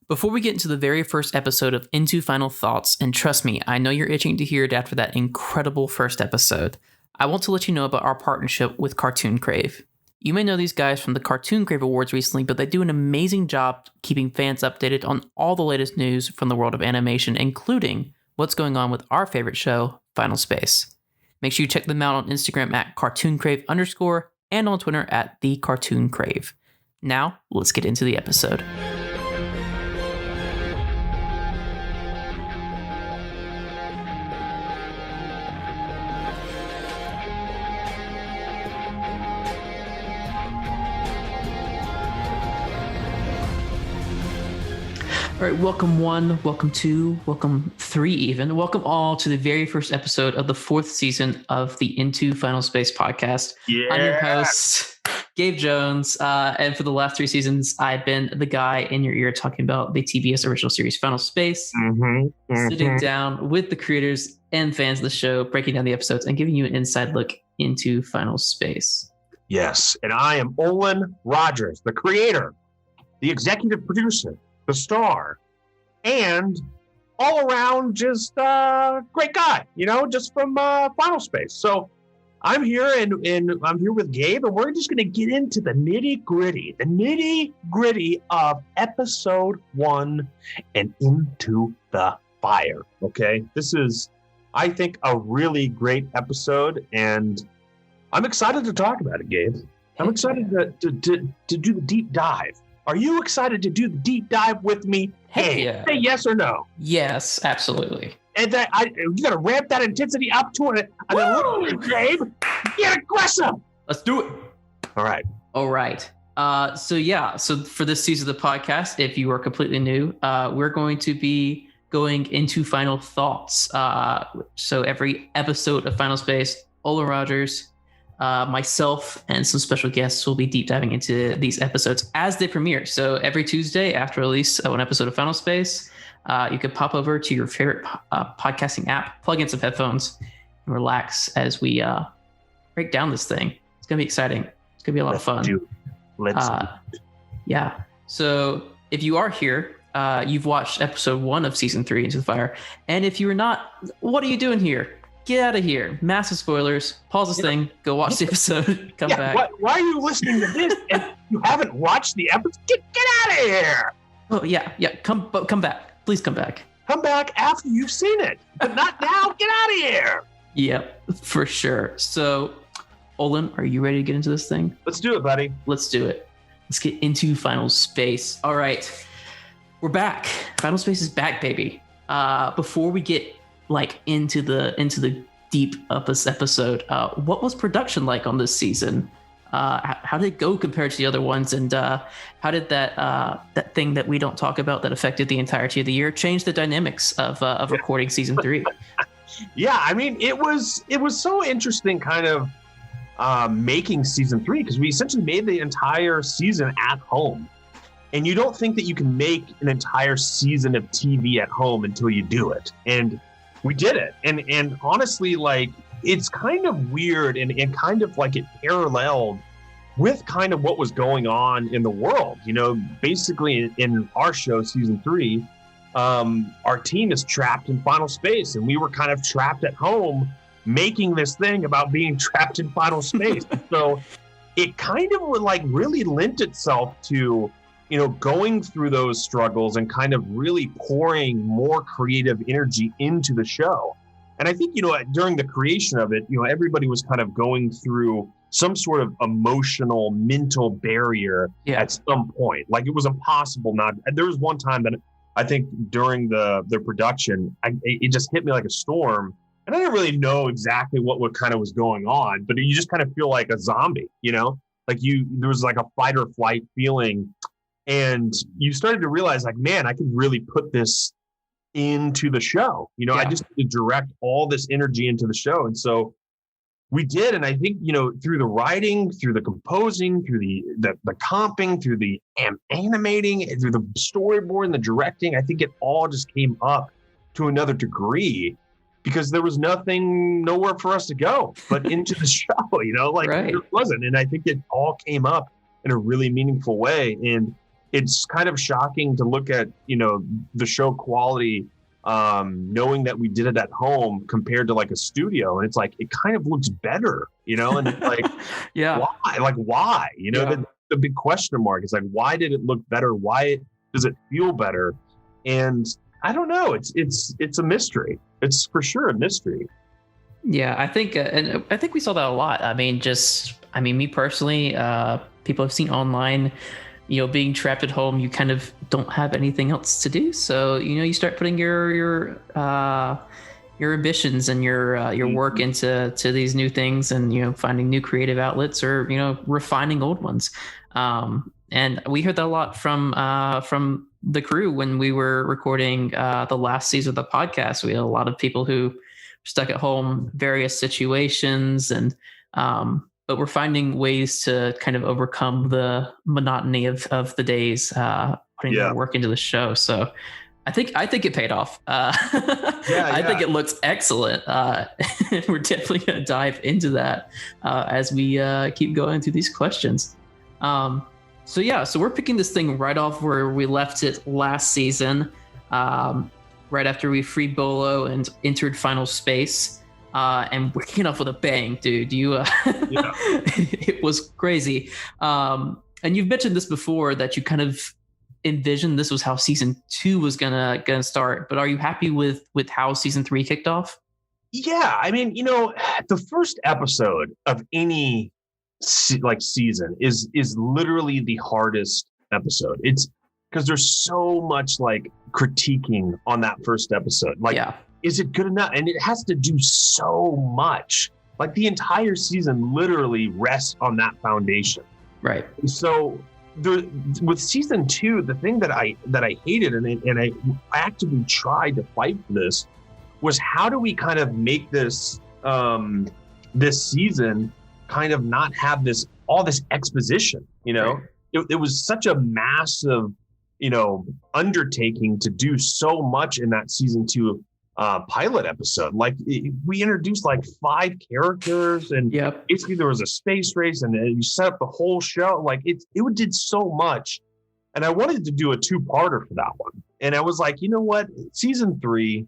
Before we get into the very first episode of Into Final Thoughts, and trust me, I know you're itching to hear it after that incredible first episode, I want to let you know about our partnership with Cartoon Crave. You may know these guys from the Cartoon Crave Awards recently, but they do an amazing job keeping fans updated on all the latest news from the world of animation, including what's going on with our favorite show, Final Space. Make sure you check them out on Instagram at cartooncrave_ and on Twitter at @thecartooncrave. Now, let's get into the episode. All right, welcome one, welcome two, welcome three even. Welcome all to the very first episode of the fourth season of the Into Final Space podcast. Yeah. I'm your host, Gabe Jones. And for the last three seasons, I've been the guy in your ear talking about the TBS original series Final Space, sitting down with the creators and fans of the show, breaking down the episodes and giving you an inside look into Final Space. Yes, and I am Olan Rogers, the creator, the executive producer, the star, and all around just great guy, just from Final Space. So I'm here and I'm here with Gabe, and we're just going to get into the nitty gritty of episode 1 and Into the Fire. Okay, this is, I think, a really great episode, and I'm excited to talk about it, Gabe. I'm excited to do the deep dive. Are you excited to do the deep dive with me? Hey, yeah. Say yes or no. Yes, absolutely. And you got to ramp that intensity up to it. And then look at Gabe, get aggressive. Let's do it. All right. So for this season of the podcast, if you are completely new, we're going to be going into Final Thoughts. So every episode of Final Space, Olan Rogers, myself and some special guests will be deep diving into these episodes as they premiere. So every Tuesday after release of an episode of Final Space, you can pop over to your favorite podcasting app, plug in some headphones, and relax as we break down this thing. It's going to be exciting. It's going to be a lot of fun. Let's do it. Yeah. So if you are here, you've watched episode 1 of season 3, Into the Fire. And if you are not, what are you doing here? Get out of here. Massive spoilers. Pause this thing. Go watch the episode. Come back. Why are you listening to this and you haven't watched the episode? Get out of here. Oh, yeah. Come back. Please come back. Come back after you've seen it. But not now. Get out of here. Yep, for sure. So, Olan, are you ready to get into this thing? Let's do it, buddy. Let's do it. Let's get into Final Space. All right. We're back. Final Space is back, baby. Before we get into the deep of this episode, what was production like on this season? How did it go compared to the other ones, and how did that thing that we don't talk about that affected the entirety of the year change the dynamics of recording season 3? Yeah, I mean, it was so interesting, kind of making season 3, because we essentially made the entire season at home. And you don't think that you can make an entire season of TV at home until you do it. And we did it. And honestly, it's kind of weird and kind of like it paralleled with kind of what was going on in the world. Basically in our show, season 3, our team is trapped in Final Space, and we were kind of trapped at home making this thing about being trapped in Final Space. So it kind of really lent itself to going through those struggles and kind of really pouring more creative energy into the show. And I think, during the creation of it, everybody was kind of going through some sort of emotional, mental barrier at some point. It was impossible not. There was one time that I think during the production, it just hit me like a storm. And I didn't really know exactly what kind of was going on, but you just kind of feel like a zombie, there was like a fight or flight feeling. And you started to realize, man, I could really put this into the show. I just need to direct all this energy into the show. And so we did. And I think, through the writing, through the composing, through the comping, through the animating, through the storyboard and the directing, I think it all just came up to another degree, because there was nowhere for us to go but into the show, right. It wasn't. And I think it all came up in a really meaningful way. And it's kind of shocking to look at, the show quality, knowing that we did it at home compared to like a studio. And it's like, it kind of looks better, and it's like, Yeah. why? Like, why? The big question mark is like, why did it look better? Why does it feel better? And I don't know. It's a mystery. It's for sure a mystery. Yeah, I think, and I think we saw that a lot. I mean, me personally, people I've seen online, being trapped at home, you kind of don't have anything else to do. So, you start putting your ambitions and your work into these new things, and finding new creative outlets, or refining old ones. And we heard that a lot from the crew when we were recording the last season of the podcast. We had a lot of people who were stuck at home, various situations, and but we're finding ways to kind of overcome the monotony of the days, putting their work into the show. So I think it paid off. I think it looks excellent. We're definitely going to dive into that as we keep going through these questions. So we're picking this thing right off where we left it last season, right after we freed Bolo and entered Final Space. And we're kicking off with a bang, dude. It was crazy. And you've mentioned this before, that you kind of envisioned this was how season 2 was gonna start. But are you happy with how season 3 kicked off? Yeah, I mean, the first episode of any season is literally the hardest episode. It's because there's so much like critiquing on that first episode. Like, is it good enough? And it has to do so much. Like, the entire season literally rests on that foundation. Right. So with season 2, the thing that I hated, and I actively tried to fight for this, was how do we kind of make this this season kind of not have all this exposition, Right. It was such a massive, undertaking to do so much in that season 2 pilot episode. Like, we introduced like 5 characters, and basically there was a space race, and you set up the whole show. Like, it did so much, and I wanted to do a 2-parter for that one. And I was like, you know what, season 3,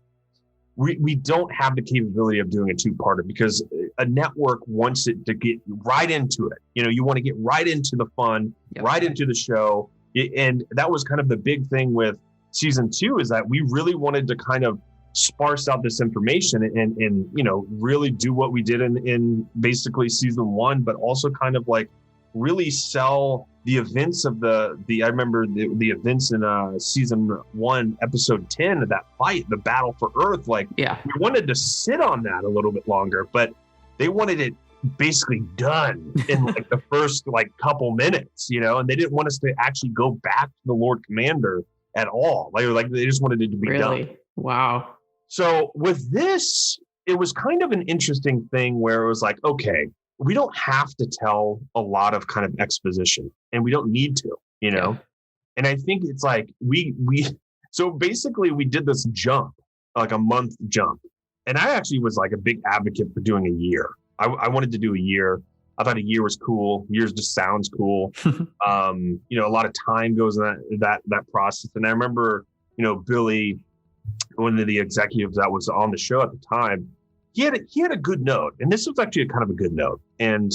we don't have the capability of doing a 2-parter, because a network wants it to get right into it. You want to get right into the fun, right into the show. And that was kind of the big thing with season 2, is that we really wanted to kind of sparse out this information and really do what we did in basically season 1, but also kind of like really sell the events of I remember the events in season 1, episode 10 of that fight, the battle for Earth. Like, we wanted to sit on that a little bit longer, but they wanted it basically done in like the first like couple minutes, and they didn't want us to actually go back to the Lord Commander at all. Like they just wanted it to be done. Wow. So with this, it was kind of an interesting thing where it was like, okay, we don't have to tell a lot of kind of exposition, and we don't need to, And I think it's like so basically we did this jump, like a month jump. And I actually was like a big advocate for doing a year. I wanted to do a year. I thought a year was cool. Years just sounds cool. A lot of time goes in that process. And I remember, Billy, one of the executives that was on the show at the time, he had a good note. And this was actually kind of a good note. And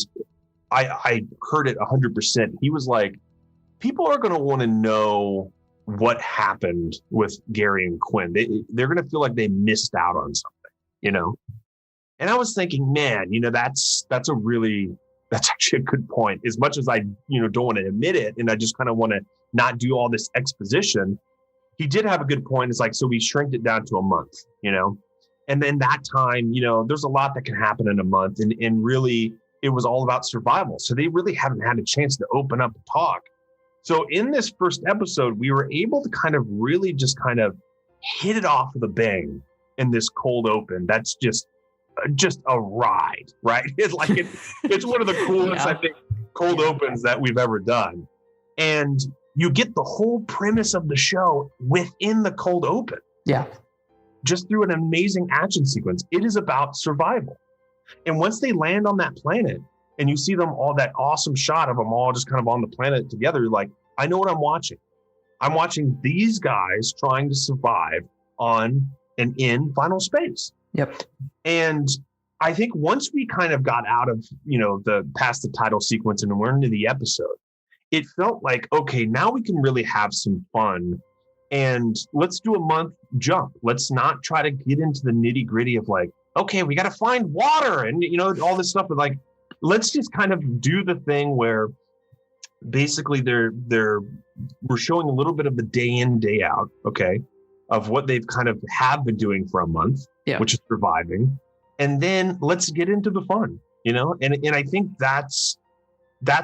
I heard it 100%. He was like, people are going to want to know what happened with Gary and Quinn. They're going to feel like they missed out on something, And I was thinking, man, that's actually a good point. As much as I, don't want to admit it, and I just kind of want to not do all this exposition, he did have a good point. It's like, so we shrinked it down to a month, and then that time, there's a lot that can happen in a month, and really it was all about survival. So they really haven't had a chance to open up and talk. So in this first episode, we were able to kind of really just kind of hit it off with a bang in this cold open. That's just a ride, right? It's one of the coolest, I think, cold opens that we've ever done. And you get the whole premise of the show within the cold open. Yeah. Just through an amazing action sequence. It is about survival. And once they land on that planet and you see them all, that awesome shot of them all just kind of on the planet together, you're like, I know what I'm watching. I'm watching these guys trying to survive on and in Final Space. Yep. And I think once we kind of got out of, the past the title sequence and we're into the episode, it felt like, okay, now we can really have some fun. And let's do a month jump. Let's not try to get into the nitty gritty of like, okay, we got to find water and, all this stuff. But like, let's just kind of do the thing where basically we're showing a little bit of the day in, day out, okay, of what they've kind of have been doing for a month, which is surviving. And then let's get into the fun, and I think that's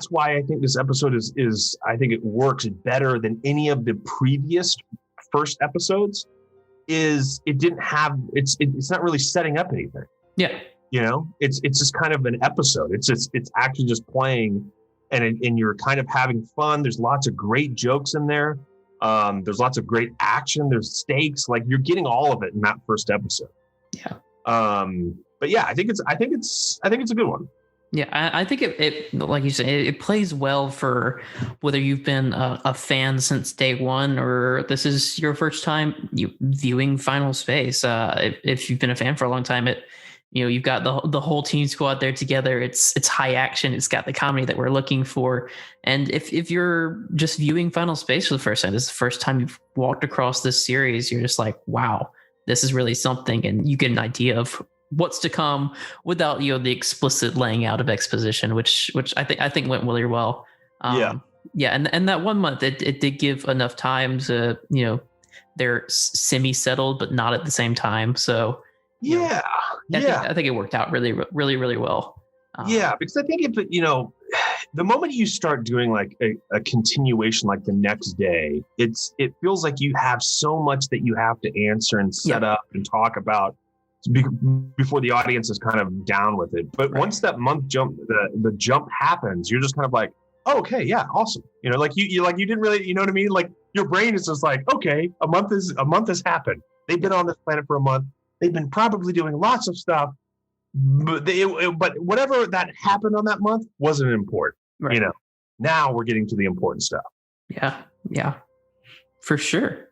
why I think this episode is I think it works better than any of the previous first episodes. Is it didn't have it's not really setting up anything. Yeah. It's just kind of an episode. It's actually just playing and you're kind of having fun. There's lots of great jokes in there. There's lots of great action. There's stakes. Like you're getting all of it in that first episode. Yeah. But yeah, I think it's a good one. Yeah, I think it like you said, it plays well for whether you've been a fan since day one or this is your first time viewing Final Space. If you've been a fan for a long time, you've got the whole team squad there together. It's high action. It's got the comedy that we're looking for. And if you're just viewing Final Space for the first time, this is the first time you've walked across this series, you're just like, wow, this is really something. And you get an idea of what's to come without the explicit laying out of exposition, which I think went really well. And that 1 month it did give enough time to they're semi settled but not at the same time. So I think it worked out really really really well. Because I think if the moment you start doing like a continuation like the next day, it feels like you have so much that you have to answer and set up and talk about before the audience is kind of down with it. But once that month jump, the jump happens, you're just kind of like, oh, okay, yeah, awesome. Like you didn't really, you know what I mean? Like your brain is just like, okay, a month has happened. They've been on this planet for a month. They've been probably doing lots of stuff, but whatever that happened on that month wasn't important. Right. Now we're getting to the important stuff. Yeah, for sure.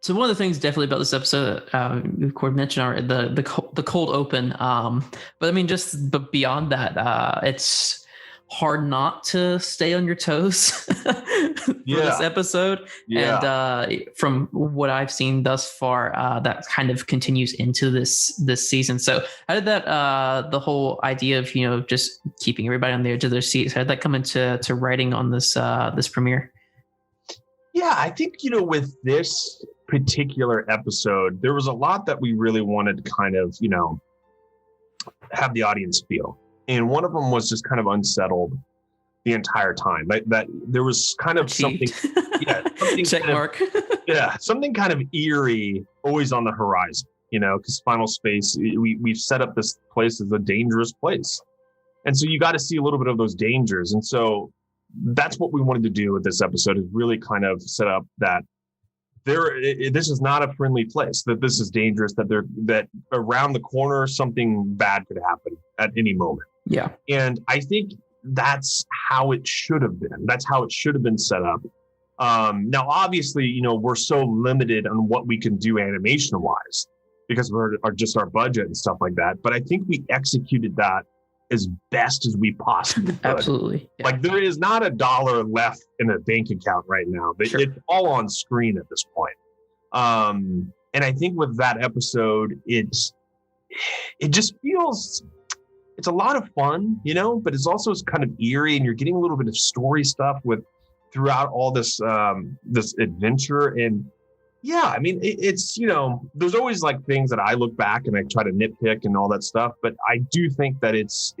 So one of the things definitely about this episode, we mentioned already, the cold open. But I mean, but beyond that, it's hard not to stay on your toes for this episode. Yeah. And from what I've seen thus far, that kind of continues into this season. So how did that the whole idea of just keeping everybody on the edge of their seats, how did that come into writing on this premiere? Yeah, I think with this particular episode, there was a lot that we really wanted to kind of have the audience feel, and one of them was just kind of unsettled the entire time. That there was kind of something check mark. Something kind of eerie always on the horizon, because Final Space, we've set up this place as a dangerous place, and so you got to see a little bit of those dangers. And so that's what we wanted to do with this episode, is really kind of set up that this is not a friendly place, that this is dangerous, that around the corner something bad could happen at any moment. Yeah. And I think that's how it should have been. That's how it should have been set up. Now, obviously, we're so limited on what we can do animation wise because we're just our budget and stuff like that. But I think we executed that as best as we possibly could. Absolutely. Yeah. Like there is not $1 left in a bank account right now. Sure. It's all on screen at this point. And I think with that episode, it just feels, it's a lot of fun, but it's also kind of eerie, and you're getting a little bit of story stuff throughout all this adventure. And yeah, I mean, it's, there's always like things that I look back and I try to nitpick and all that stuff, but I do think that it's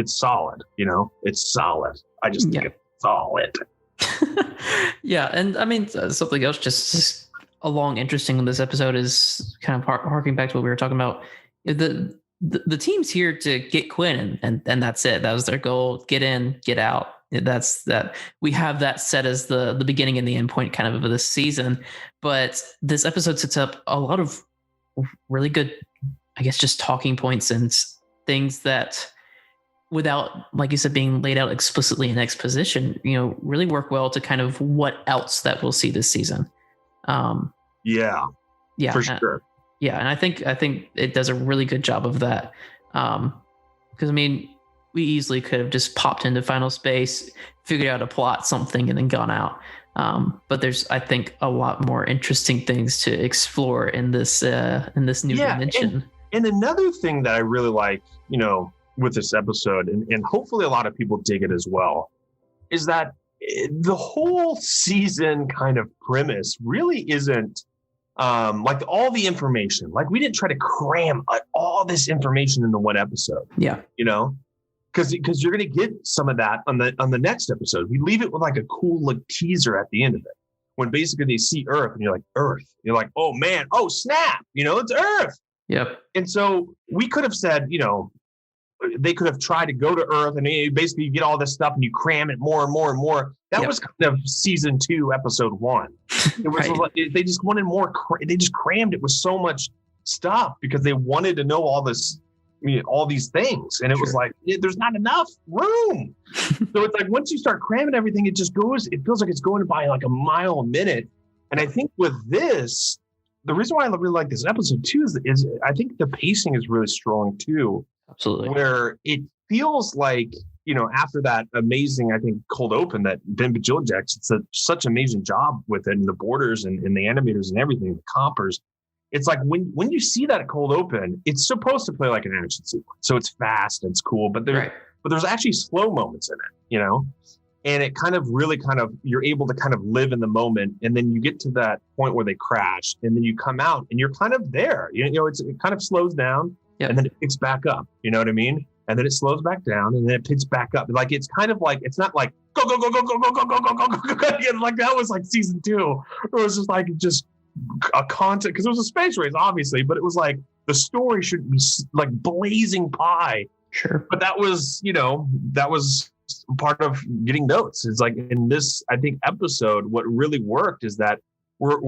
solid, it's solid. I just think it's solid. Yeah. And I mean, something else just along interesting in this episode is kind of harking back to what we were talking about. The team's here to get Quinn, and that's it. That was their goal. Get in, get out. That's that. We have that set as the beginning and the end point kind of this season. But this episode sets up a lot of really good, I guess, just talking points and things that without, like you said, being laid out explicitly in exposition, really work well to kind of what else that we'll see this season. Yeah, Yeah, for sure. Yeah, and I think it does a really good job of that. Because we easily could have just popped into Final Space, figured out a plot, something, and then gone out. But there's, I think, a lot more interesting things to explore in this new dimension. And another thing that I really like, with this episode, and hopefully a lot of people dig it as well, is that the whole season kind of premise really isn't like all the information. Like, we didn't try to cram all this information into one episode. Yeah. Because you're going to get some of that on the next episode. We leave it with like a cool teaser at the end of it, when basically they see Earth and you're like, Earth. You're like, oh man, oh snap, it's Earth. Yep. And so we could have said, they could have tried to go to Earth, and basically you get all this stuff and you cram it more and more and more. That was kind of season 2, episode 1. It was right. They just wanted more. They just crammed it with so much stuff because they wanted to know all this, all these things. And it was like, there's not enough room. So it's like, once you start cramming everything, it feels like it's going by like a mile a minute. And I think with this, the reason why I really like this episode too is I think the pacing is really strong too. Absolutely. Where it feels like, after that amazing, I think, cold open that Ben Bajiljac did such an amazing job with it, and the borders and the animators and everything, the compers. It's like when you see that cold open, it's supposed to play like an action sequence. So it's fast and it's cool, but there's actually slow moments in it, and it kind of really you're able to kind of live in the moment. And then you get to that point where they crash, and then you come out and you're kind of there, it kind of slows down. Yep. And then it picks back up, you know what I mean? And then it slows back down, and then it picks back up. Like, it's kind of like, it's not like go, go, go, go, go, go, go, go, go, go, go, go. Like, that was like season 2. It was just like, a content, because it was a space race, obviously, but it was like, the story should be like blazing pie. Sure. But that was, that was part of getting notes. It's like, in this, I think, episode, what really worked is that we're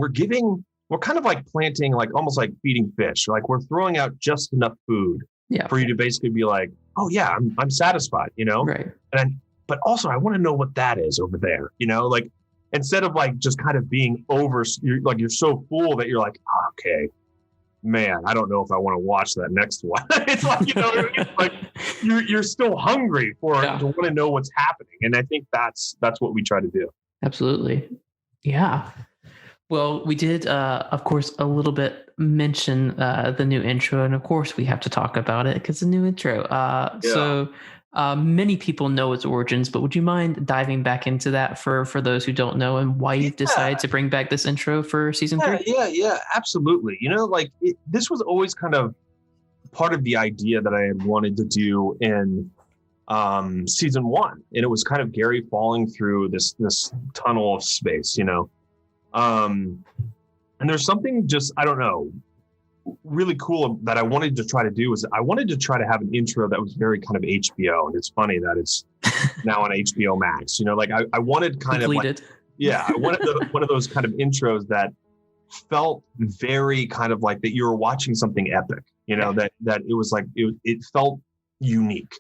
kind of like planting, like almost like feeding fish. Like, we're throwing out just enough food for you to basically be like, oh yeah, I'm satisfied, Right. But also I want to know what that is over there, like, instead of like just kind of being you're so full that you're like, oh, okay, man, I don't know if I want to watch that next one. It's like, it's like you're still hungry to want to know what's happening. And I think that's what we try to do. Absolutely. Yeah. Well, we did, of course, a little bit mention the new intro, and of course we have to talk about it because the new intro. So many people know its origins, but would you mind diving back into that for those who don't know, and why you've decided to bring back this intro for season 3? Yeah, absolutely. This was always kind of part of the idea that I had wanted to do in season 1, and it was kind of Gary falling through this tunnel of space, and there's something just, I don't know, really cool that I wanted to try to do is I wanted to try to have an intro that was very kind of HBO. And it's funny that it's now on HBO Max, like I wanted kind Completed. of like, I wanted one of those kind of intros that felt very kind of like that you were watching something epic, that it was like, it felt unique.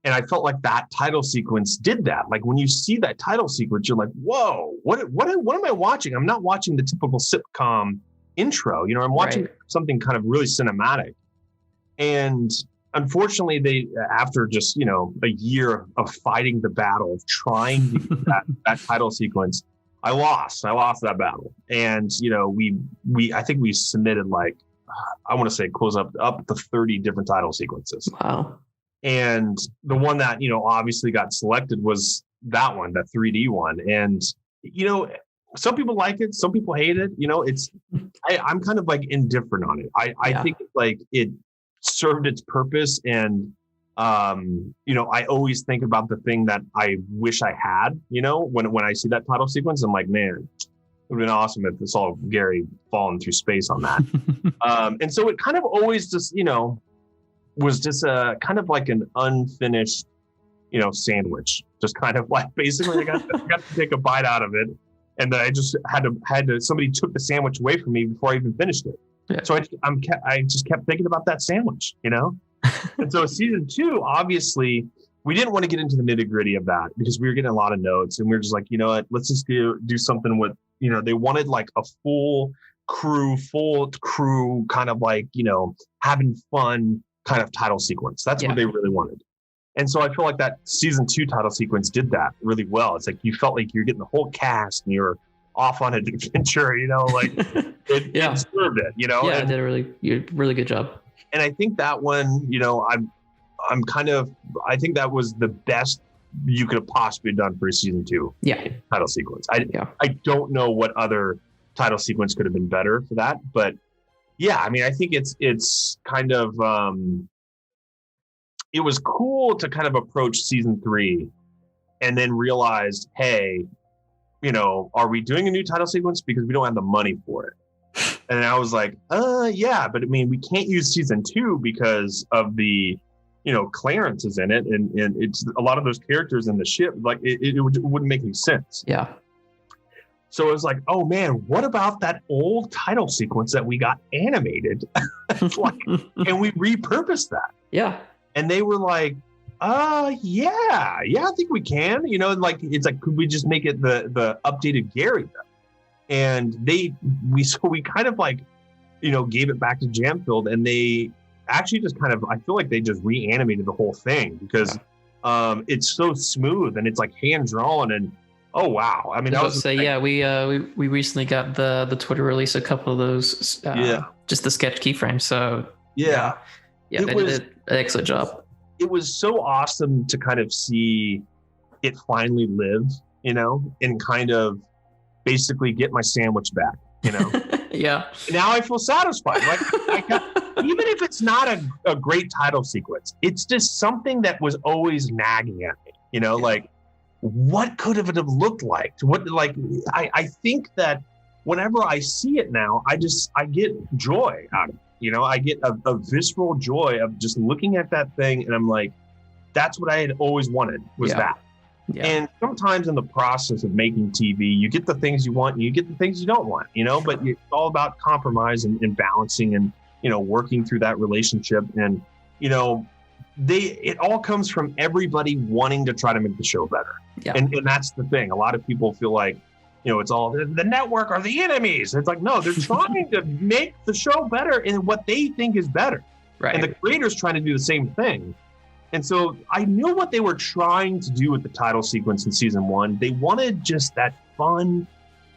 And I felt like that title sequence did that. Like, when you see that title sequence, you're like, whoa, what am I watching? I'm not watching the typical sitcom intro. I'm watching something kind of really cinematic. And unfortunately, they, after just, a year of fighting the battle, of trying to get that title sequence, I lost that battle. And, I think we submitted like, I want to say close up to 30 different title sequences. Wow. And the one that, obviously got selected was that one, that 3D one. And, some people like it, some people hate it. I'm kind of like indifferent on it. I think like it served its purpose. And, I always think about the thing that I wish I had, when I see that title sequence, I'm like, man, it would have been awesome if it's all Gary falling through space on that. And so it kind of always just, was just a kind of like an unfinished, sandwich. Just kind of like, basically I got to take a bite out of it. And then I just had to, somebody took the sandwich away from me before I even finished it. Yeah. So I just kept thinking about that sandwich, And so season 2, obviously, we didn't want to get into the nitty gritty of that because we were getting a lot of notes, and we were just like, you know what, let's just do something with, they wanted like a full crew kind of like, having fun kind of title sequence. That's what they really wanted. And so I feel like that season 2 title sequence did that really well. It's like you felt like you're getting the whole cast and you're off on an adventure, like it served it, Yeah, it did a really good job. And I think that one, I think that was the best you could have possibly done for a season 2 title sequence. I don't know what other title sequence could have been better for that, but yeah, I mean, I think it's kind of, it was cool to kind of approach season 3 and then realize, hey, are we doing a new title sequence because we don't have the money for it? And I was like, yeah, but I mean, we can't use season 2 because of the, Clarence is in it, and it's a lot of those characters in the ship, like it wouldn't make any sense. Yeah. So it was like, oh man, what about that old title sequence that we got animated, and we repurposed that? Yeah. And they were like, yeah, I think we can. It's like, could we just make it the updated Gary? And we kind of like, gave it back to Jamfield, and they actually just kind of, I feel like they just reanimated the whole thing because it's so smooth and it's like hand drawn, and oh wow. I mean, we recently got the Twitter release, a couple of those, just the sketch keyframes. So they did an excellent job. It was so awesome to kind of see it finally live, and kind of basically get my sandwich back, Yeah. Now I feel satisfied. Like even if it's not a great title sequence, it's just something that was always nagging at me, like what could have it have looked like? I think that whenever I see it now, I get joy out of it. I get a visceral joy of just looking at that thing, and I'm like, that's what I had always wanted was that. Yeah. And sometimes in the process of making TV, you get the things you want and you get the things you don't want, but it's all about compromise and balancing and, working through that relationship. And, it all comes from everybody wanting to try to make the show better. Yeah. And that's the thing. A lot of people feel like, it's all the network are the enemies. It's like, no, they're trying to make the show better in what they think is better. Right. And the creators trying to do the same thing. And so I knew what they were trying to do with the title sequence in season 1. They wanted just that fun,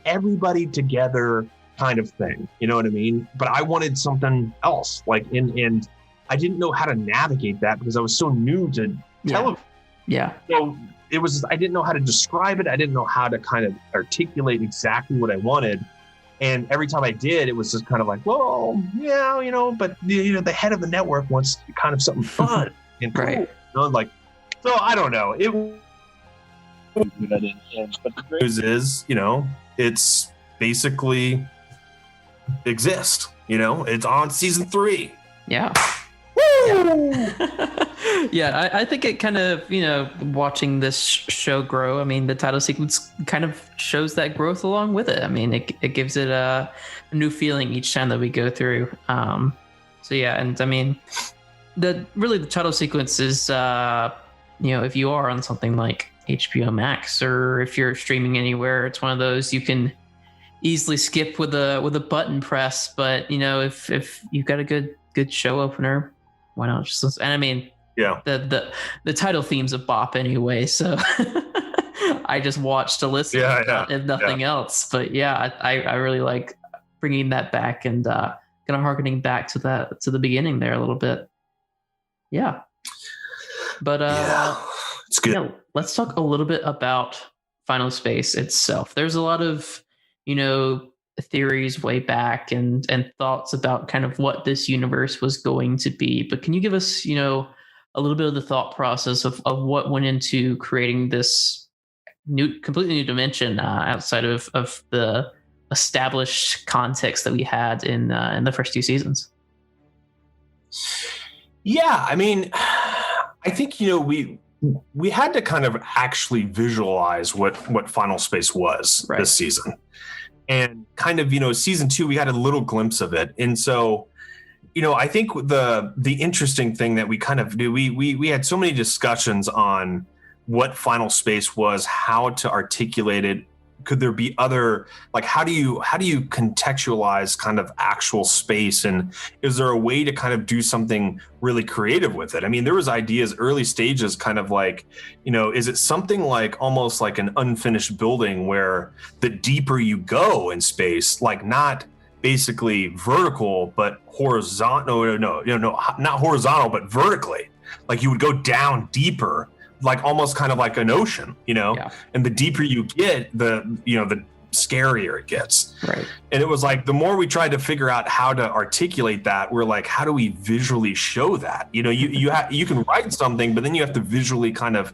everybody together kind of thing. You know what I mean? But I wanted something else. And I didn't know how to navigate that because I was so new to television. Yeah. So it was, I didn't know how to describe it. I didn't know how to kind of articulate exactly what I wanted. And every time I did, it was just kind of like, well, yeah, but the head of the network wants kind of something fun. And cool, right. So I don't know. But the great news is, it's basically exist. It's on season 3. Yeah. Woo! Yeah, I think it kind of, watching this show grow. I mean, the title sequence kind of shows that growth along with it. I mean, it gives it a new feeling each time that we go through. So yeah, and I mean. The title sequence is, if you are on something like HBO Max or if you're streaming anywhere, it's one of those you can easily skip with a button press. But if you've got a good show opener, why not just listen? And I mean, the title theme's a bop anyway, so I just watch to listen, if nothing else. But yeah, I really like bringing that back and kind of harkening back to the beginning there a little bit. Yeah. But it's good. Let's talk a little bit about Final Space itself. There's a lot of, theories way back and thoughts about kind of what this universe was going to be. But can you give us, a little bit of the thought process of what went into creating this completely new dimension outside of the established context that we had in the first 2 seasons? Yeah, I mean, I think, we had to kind of actually visualize what Final Space was this season. And kind of, season 2, we got a little glimpse of it. And so, I think the interesting thing that we kind of do, we had so many discussions on what Final Space was, how to articulate it. Could there be other, like, how do you contextualize kind of actual space, and is there a way to kind of do something really creative with it? I mean, there was ideas early stages, kind of like, is it something like almost like an unfinished building where the deeper you go in space, like not basically vertical but horizontal, no, not horizontal but vertically, like you would go down deeper, like almost kind of like an ocean, and the deeper you get, the scarier it gets. Right. And it was like, the more we tried to figure out how to articulate that, we're like, how do we visually show that? You can write something, but then you have to visually kind of,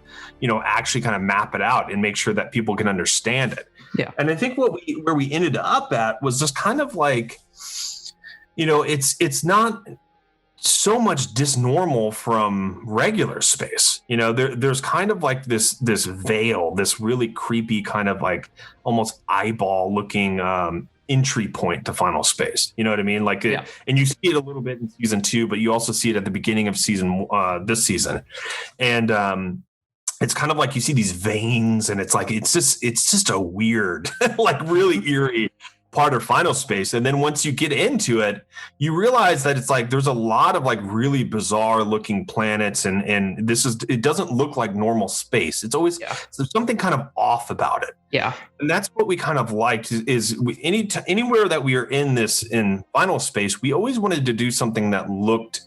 actually kind of map it out and make sure that people can understand it. Yeah. And I think where we ended up at was just kind of like, it's not so much disnormal from regular space. There's kind of like this veil, this really creepy kind of like almost eyeball looking entry point to Final Space. You know what I mean? Like, and you see it a little bit in season 2, but you also see it at the beginning of this season. And it's kind of like you see these veins, and it's like, it's just a weird, like really eerie part of Final Space. And then once you get into it, you realize that it's like there's a lot of like really bizarre looking planets, and it doesn't look like normal space. It's always there's something kind of off about it. Yeah. And that's what we kind of liked is anywhere that we are in Final Space, we always wanted to do something that looked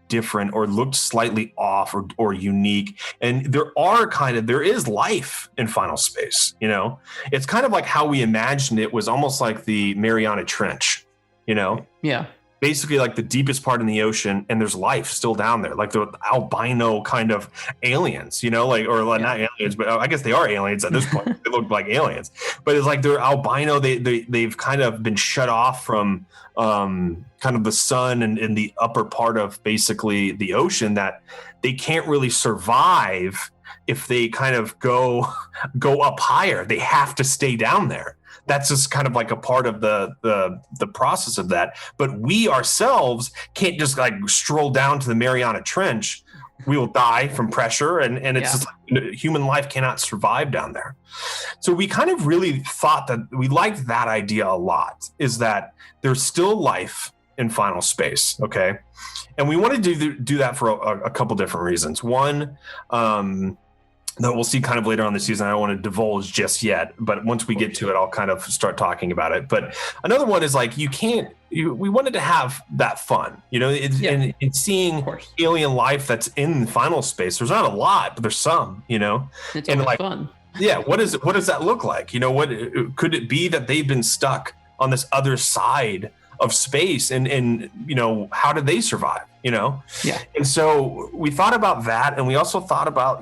different or looked slightly off or unique. And there is life in Final Space. It's kind of like how we imagined it was almost like the Mariana Trench, Yeah. Basically like the deepest part in the ocean, and there's life still down there, like the albino kind of aliens, not aliens, but I guess they are aliens at this point. They look like aliens, but it's like they're albino. They've kind of been shut off from kind of the sun and the upper part of basically the ocean, that they can't really survive if they kind of go up higher. They have to stay down there. That's just kind of like a part of the process of that. But we ourselves can't just like stroll down to the Mariana Trench. We will die from pressure, and it's just like, human life cannot survive down there. So we kind of really thought that we liked that idea a lot, is that there's still life in Final Space, okay? And we wanted to do that for a couple different reasons. One, that we'll see kind of later on the season. I don't want to divulge just yet, but once we get to it, I'll kind of start talking about it. But another one is like, we wanted to have that fun, and seeing alien life that's in Final Space. There's not a lot, but there's some, It's and like fun. Yeah. What does that look like? What could it be that they've been stuck on this other side of space, and how did they survive? Yeah. And so we thought about that, and we also thought about,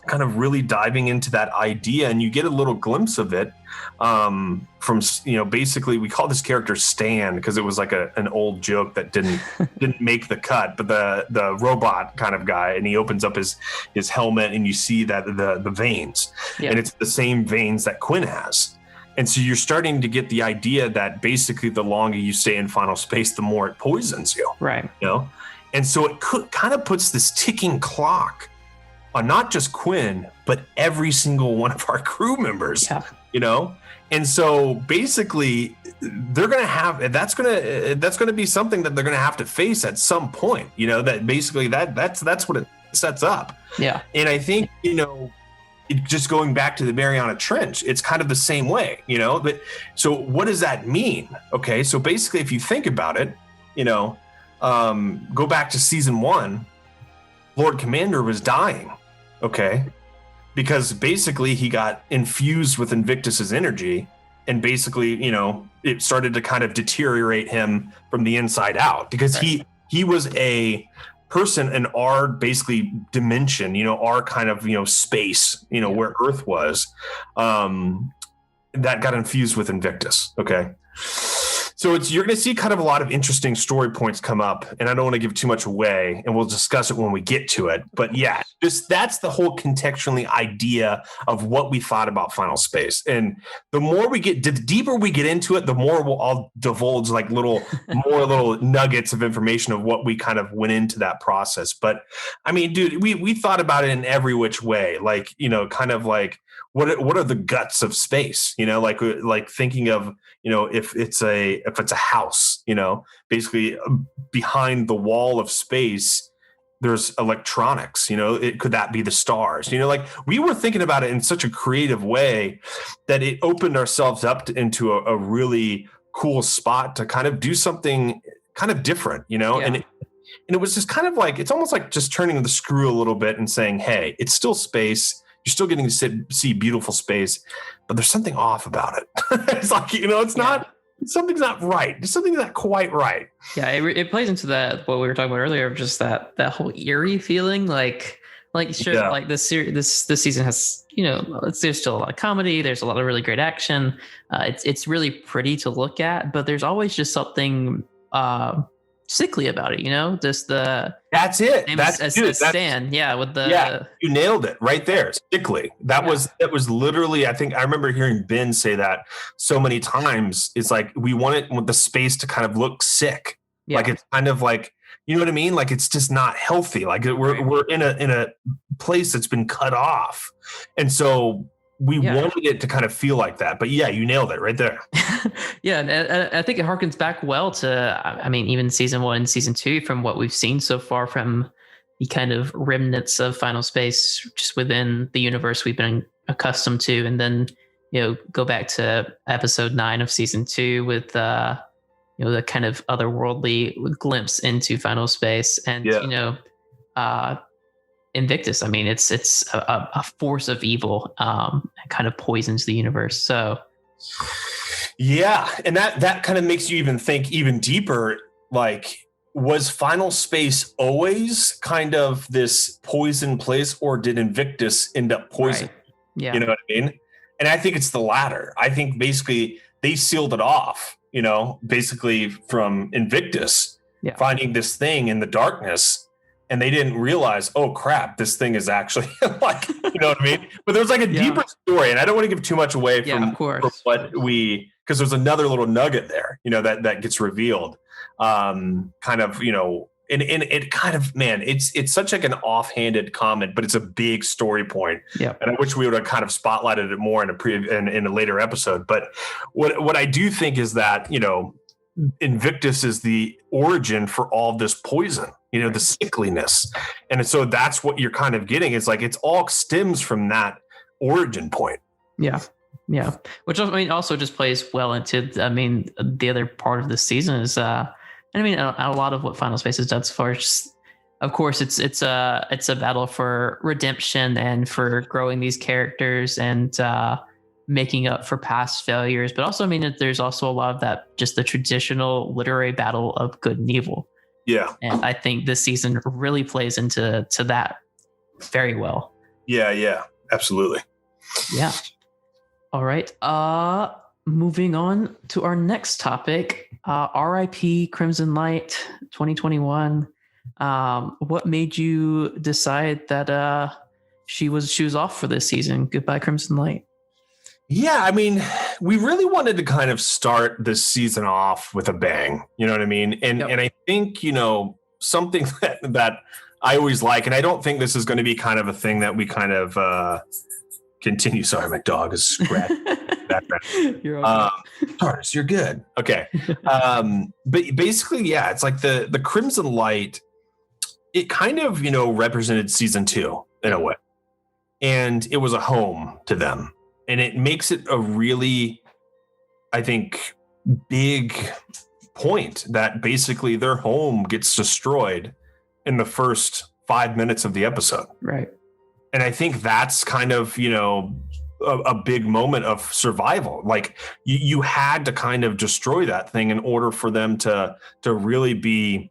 kind of really diving into that idea, and you get a little glimpse of it from basically, we call this character Stan because it was like an old joke that didn't make the cut, but the robot kind of guy, and he opens up his helmet, and you see that the veins, and it's the same veins that Quinn has. And so you're starting to get the idea that basically the longer you stay in Final Space, the more it poisons you. Right. And so it kind of puts this ticking clock on not just Quinn, but every single one of our crew members, And so basically they're going to have, that's going to be something that they're going to have to face at some point, that basically that's what it sets up. Yeah. And I think, just going back to the Mariana Trench, it's kind of the same way, but so what does that mean? Okay. So basically if you think about it, go back to season 1, Lord Commander was dying. Okay. Because basically he got infused with Invictus's energy, and basically, it started to kind of deteriorate him from the inside out, because he was a person in our basically dimension, our kind of, space, where Earth was, that got infused with Invictus. Okay. So you're going to see kind of a lot of interesting story points come up, and I don't want to give too much away, and we'll discuss it when we get to it. But yeah, that's the whole contextually idea of what we thought about Final Space. And the deeper we get into it, the more we'll all divulge like little nuggets of information of what we kind of went into that process. But I mean, dude, we thought about it in every which way, like, kind of like what are the guts of space, like thinking of, if it's a house, basically behind the wall of space, there's electronics, could that be the stars? Like we were thinking about it in such a creative way that it opened ourselves up into a really cool spot to kind of do something kind of different, and it was just kind of like, it's almost like just turning the screw a little bit and saying, hey, it's still space. You're still getting to see beautiful space, but there's something off about it. It's like, it's not, something's not right. Something's not quite right. Yeah, it plays into that, what we were talking about earlier, of just that whole eerie feeling. Like this season has, there's still a lot of comedy. There's a lot of really great action. It's really pretty to look at, but there's always just something sickly about it, just that's it. Stan. You nailed it right there. Sickly. That was literally, I think I remember hearing Ben say that so many times. It's like, we want the space to kind of look sick. Yeah. Like it's kind of like, you know what I mean? Like it's just not healthy. Like we're in a place that's been cut off. And so we wanted it to kind of feel like that. But yeah, you nailed it right there. Yeah, and I think it harkens back well to, I mean, even season 1 and season 2, from what we've seen so far from the kind of remnants of Final Space just within the universe we've been accustomed to. And then, go back to episode 9 of season 2 with, the kind of otherworldly glimpse into Final Space. And, Invictus, I mean, it's a force of evil, and kind of poisons the universe. So yeah, and that kind of makes you even think even deeper, like, was Final Space always kind of this poison place, or did Invictus end up poison? Right. Yeah. You know what I mean? And I think it's the latter. I think basically they sealed it off, basically from Invictus finding this thing in the darkness. And they didn't realize, oh crap, this thing is actually like, you know what I mean? But there's like a deeper story, and I don't want to give too much away from what because there's another little nugget there, that gets revealed. Kind of, and it kind of, man, it's such like an offhanded comment, but it's a big story point. Yeah. And I wish we would have kind of spotlighted it more in a later episode. But what I do think is that, Invictus is the origin for all this poison, the sickliness. And so that's what you're kind of getting. It's like, it's all stems from that origin point. Yeah. Yeah. Which, I mean, also just plays well into, the other part of the season is, a lot of what Final Space has done so far is just, of course, it's a battle for redemption and for growing these characters and, making up for past failures, but also, there's also a lot of that, just the traditional literary battle of good and evil. Yeah. And I think this season really plays into that very well. Yeah, absolutely. Yeah. All right. Moving on to our next topic, RIP Crimson Light 2021. What made you decide that she was off for this season? Goodbye, Crimson Light. Yeah, we really wanted to kind of start this season off with a bang. You know what I mean? And I think, something that I always like, and I don't think this is going to be kind of a thing that we kind of continue. Sorry, my dog is scratching. You're okay. Tardis, you're good. Okay. But basically, it's like the Crimson Light, it kind of, represented season 2 in a way. And it was a home to them. And it makes it a really, I think, big point that basically their home gets destroyed in the first 5 minutes of the episode. Right. And I think that's kind of, a big moment of survival. Like you had to kind of destroy that thing in order for them to really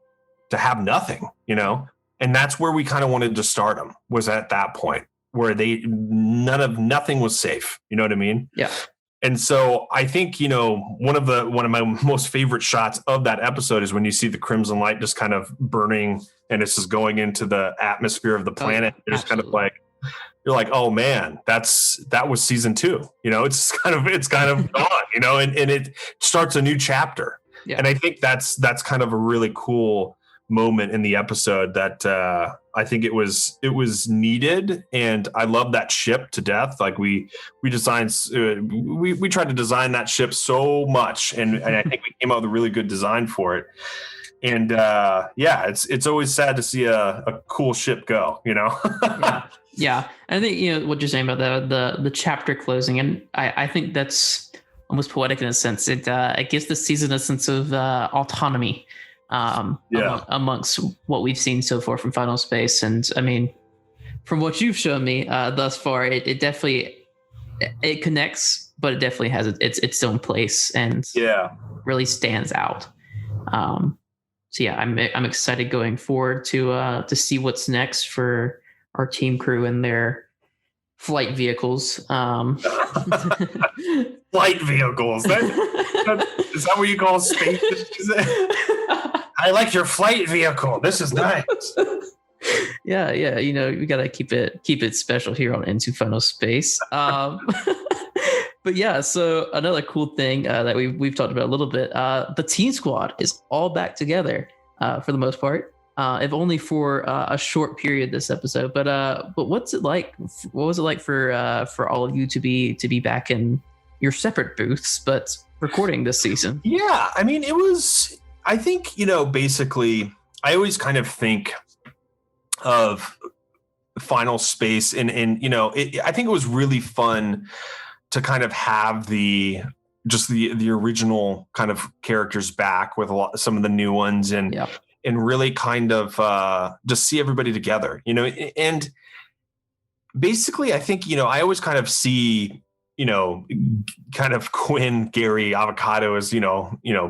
to have nothing, And that's where we kind of wanted to start them, was at that point, where nothing was safe. You know what I mean? Yeah. And so I think, one of my most favorite shots of that episode is when you see the crimson light just kind of burning and it's just going into the atmosphere of the planet. Oh, You're just kind of like, you're like, oh man, that was season 2. It's kind of gone, and it starts a new chapter. Yeah. And I think that's kind of a really cool moment in the episode that I think it was needed, and I love that ship to death. Like we designed, we tried to design that ship so much, and I think we came up with a really good design for it. And it's always sad to see a cool ship go, Yeah. I think what you're saying about the chapter closing, and I think that's almost poetic in a sense. It gives the season a sense of autonomy. Amongst what we've seen so far from Final Space. And I mean, from what you've shown me thus far, it definitely it connects, but it definitely has its own place and really stands out. So yeah, I'm excited going forward to see what's next for our team crew and their flight vehicles. Flight vehicles. Is that what you call space? I like your flight vehicle. This is nice. Yeah. We gotta keep it special here on Into Final Space. But yeah, so another cool thing that we've talked about a little bit, the Teen Squad is all back together for the most part, if only for a short period this episode. But what's it like? What was it like for all of you to be back in your separate booths, but recording this season? Yeah, I mean, it was. I think basically, I always kind of think of Final Space, and I think it was really fun to kind of have the original kind of characters back with some of the new ones, and really kind of just see everybody together, and basically I think, I always kind of see, kind of Quinn, Gary, Avocado as,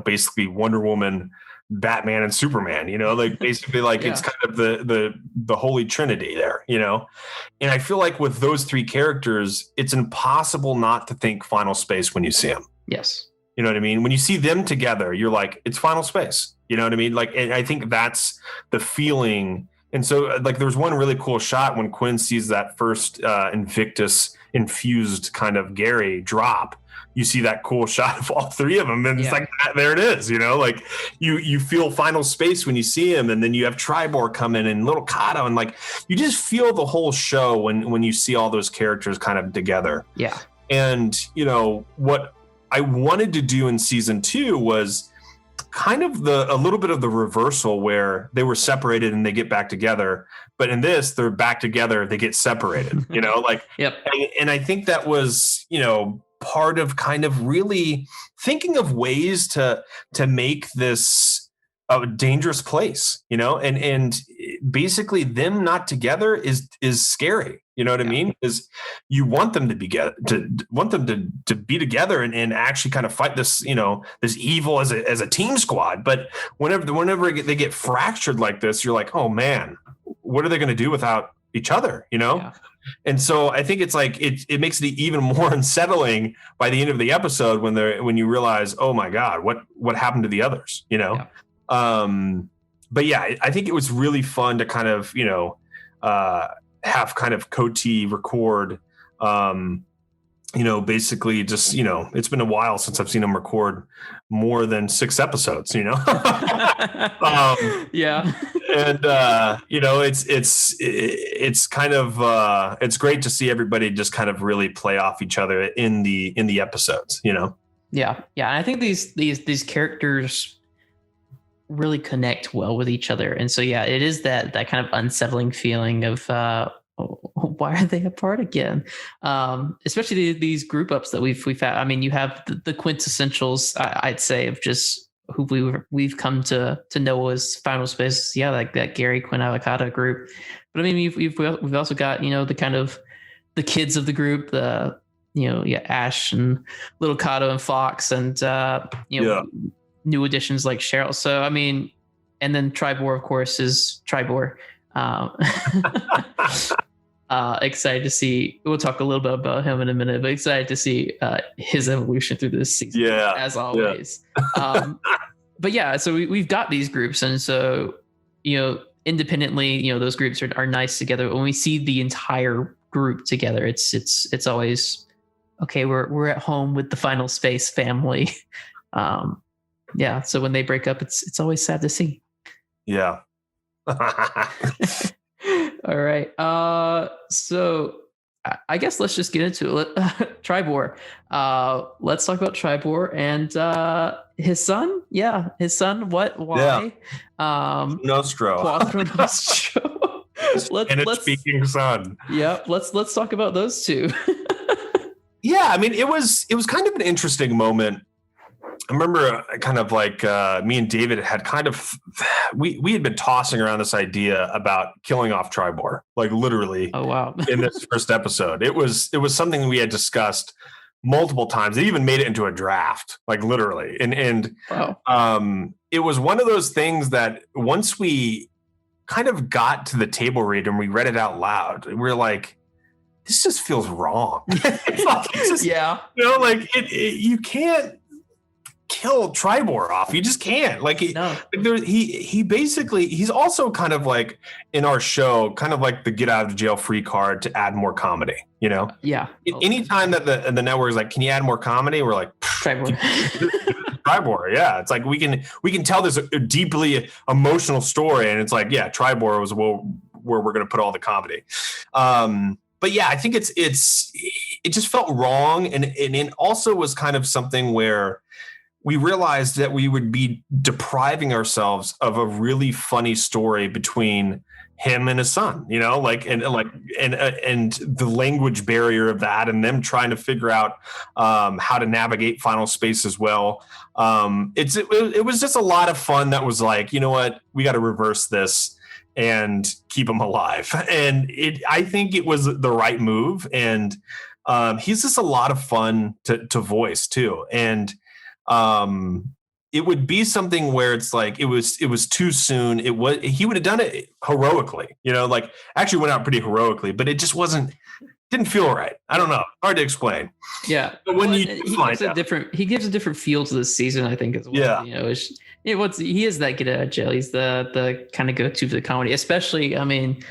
basically Wonder Woman, Batman, and Superman, like basically like it's kind of the holy trinity there, and I feel like with those three characters, it's impossible not to think Final Space when you see them. Yes. You know what I mean? When you see them together, you're like, it's Final Space. You know what I mean? Like, and I think that's the feeling. And so like, there's one really cool shot when Quinn sees that first Invictus infused kind of Gary drop. You see that cool shot of all three of them, and it's like, there it is, like you feel Final Space when you see him, and then you have Tribor come in and Little Kato, and like you just feel the whole show when you see all those characters kind of together. Yeah. And what I wanted to do in season 2 was kind of a little bit of the reversal where they were separated and they get back together. But in this, they're back together, they get separated, like, and I think that was, part of kind of really thinking of ways to make this a dangerous place, and basically them not together is scary. You know what I mean? Is you want them to be to be together and actually kind of fight this, this evil as a team squad. But whenever they get fractured like this, you're like, oh man, what are they going to do without each other? Yeah. And so I think it's like it makes it even more unsettling by the end of the episode when you realize, oh my God, what happened to the others? But yeah, I think it was really fun to kind of have kind of Coty record. Basically just it's been a while since I've seen him record more than 6 episodes. Yeah. And it's kind of it's great to see everybody just kind of really play off each other in the episodes. Yeah. And I think these characters really connect well with each other, and so it is that kind of unsettling feeling of why are they apart again? Especially these group ups that we've had. I mean, you have the quintessentials, I'd say, of just who we've come to know as Final Space. Yeah, like that Gary, Quinn, Avocado group. But I mean, we've also got the kind of the kids of the group, the Ash and Little Kato and Fox, and new additions like Cheryl. So I mean, and then Tribor, of course, is Tribor. Excited to see. We'll talk a little bit about him in a minute, but excited to see his evolution through this season. Yeah, as always. Yeah. But yeah, so we've got these groups, and so independently, those groups are nice together. When we see the entire group together, it's always okay. We're at home with the Final Space family. Yeah. So when they break up, it's always sad to see. Yeah. All right. So I guess let's just get into it. Tribor. Let's talk about Tribor and his son. Yeah, his son. What? Why? Yeah. Nostro. Quattro Nostro. Let's speaking son. Yeah. Let's talk about those two. Yeah, I mean, it was kind of an interesting moment. I remember kind of like me and David had kind of we had been tossing around this idea about killing off Tribor, like literally. Oh wow! In this first episode, it was something we had discussed multiple times. It even made it into a draft, like literally. And wow. It was one of those things that once we kind of got to the table read and we read it out loud, we were like, this just feels wrong. It's just, yeah. You can't kill Tribor off. You just can't. He basically, he's also kind of like in our show, kind of like the get out of jail free card to add more comedy, Yeah. Anytime that the network is like, can you add more comedy? We're like, Tribor. Tribor. Yeah. It's like, we can tell this deeply emotional story. And it's like, yeah, Tribor was where we're going to put all the comedy. But yeah, I think it just felt wrong. And it also was kind of something where we realized that we would be depriving ourselves of a really funny story between him and his son, and the language barrier of that, and them trying to figure out how to navigate Final Space as well. It was just a lot of fun. That was like, you know what, we got to reverse this and keep him alive. And I think it was the right move. And he's just a lot of fun to voice too. And it would be something where it's like it was too soon. He would have done it heroically, actually went out pretty heroically, but it just didn't feel right. I don't know. Hard to explain. Yeah. But when he gives a different feel to this season, I think, as well. Yeah. He is that get out of jail. He's the kind of go-to for the comedy, especially, I mean,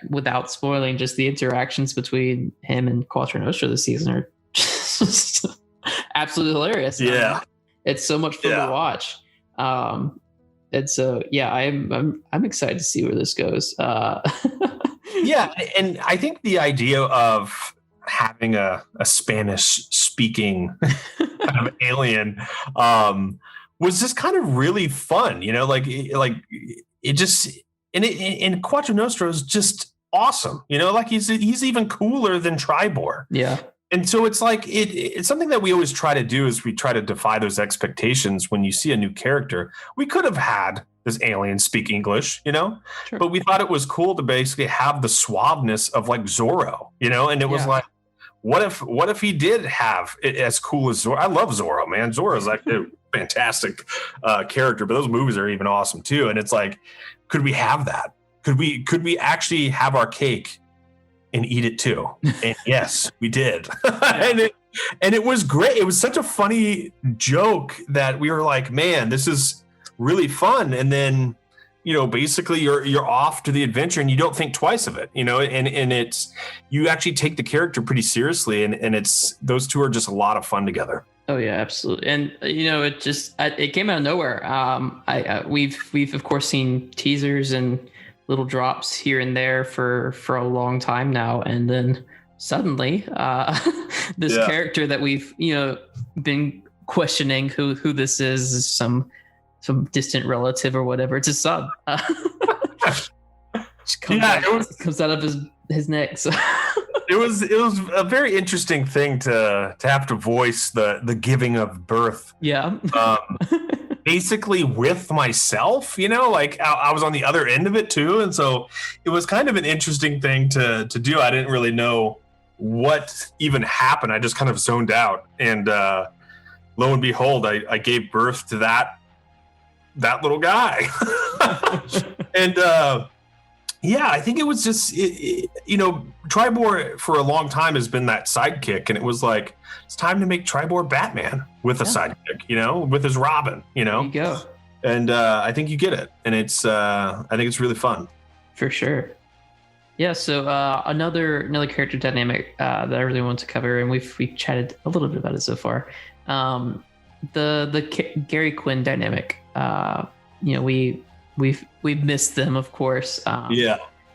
without spoiling, just the interactions between him and Quattro Nostro this season are just absolutely hilarious. Yeah. It's so much fun to watch. And so, yeah, I'm excited to see where this goes. Yeah. And I think the idea of having a Spanish speaking kind of alien, was just kind of really fun, it just, and Quattro Nostro is just awesome, he's even cooler than Tribor. Yeah. And so it's like, it's something that we always try to do, is we try to defy those expectations. When you see a new character, we could have had this alien speak English, Sure. But we thought it was cool to basically have the suaveness of like Zorro, and it was like, what if he did have it as cool as Zorro? I love Zorro, man. Zorro's like a fantastic character, but those movies are even awesome too. And it's like, could we have that? Could we actually have our cake and eat it too? And yes, we did. and it was great. It was such a funny joke that we were like, man, this is really fun. And then, basically you're off to the adventure and you don't think twice of it, and it's, you actually take the character pretty seriously, and it's, those two are just a lot of fun together. Oh yeah, absolutely. And it came out of nowhere. We've of course seen teasers and little drops here and there for a long time now, and then suddenly this character that we've been questioning who this is some distant relative or whatever, it's his son. Comes out of his neck. So. It was a very interesting thing to have to voice the giving of birth. Yeah. Basically with myself, I was on the other end of it too. And so it was kind of an interesting thing to do. I didn't really know what even happened. I just kind of zoned out, and lo and behold, I gave birth to that little guy. And Yeah, I think it was just, Tribor for a long time has been that sidekick, and it was like, it's time to make Tribor Batman with a sidekick, with his Robin, There you go. And I think you get it, and I think it's really fun. For sure. Yeah, so another character dynamic that I really want to cover, and we've chatted a little bit about it so far. The Gary Quinn dynamic. We've missed them, of course.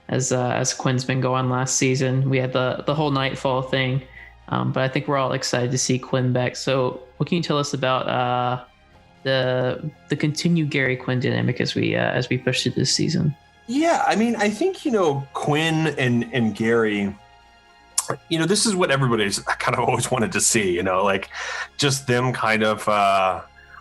As Quinn's been going last season, we had the whole Nightfall thing, but I think we're all excited to see Quinn back. So, what can you tell us about the continued Gary Quinn dynamic as we push through this season? Yeah, I mean, I think Quinn and Gary. This is what everybody's kind of always wanted to see. Like just them kind of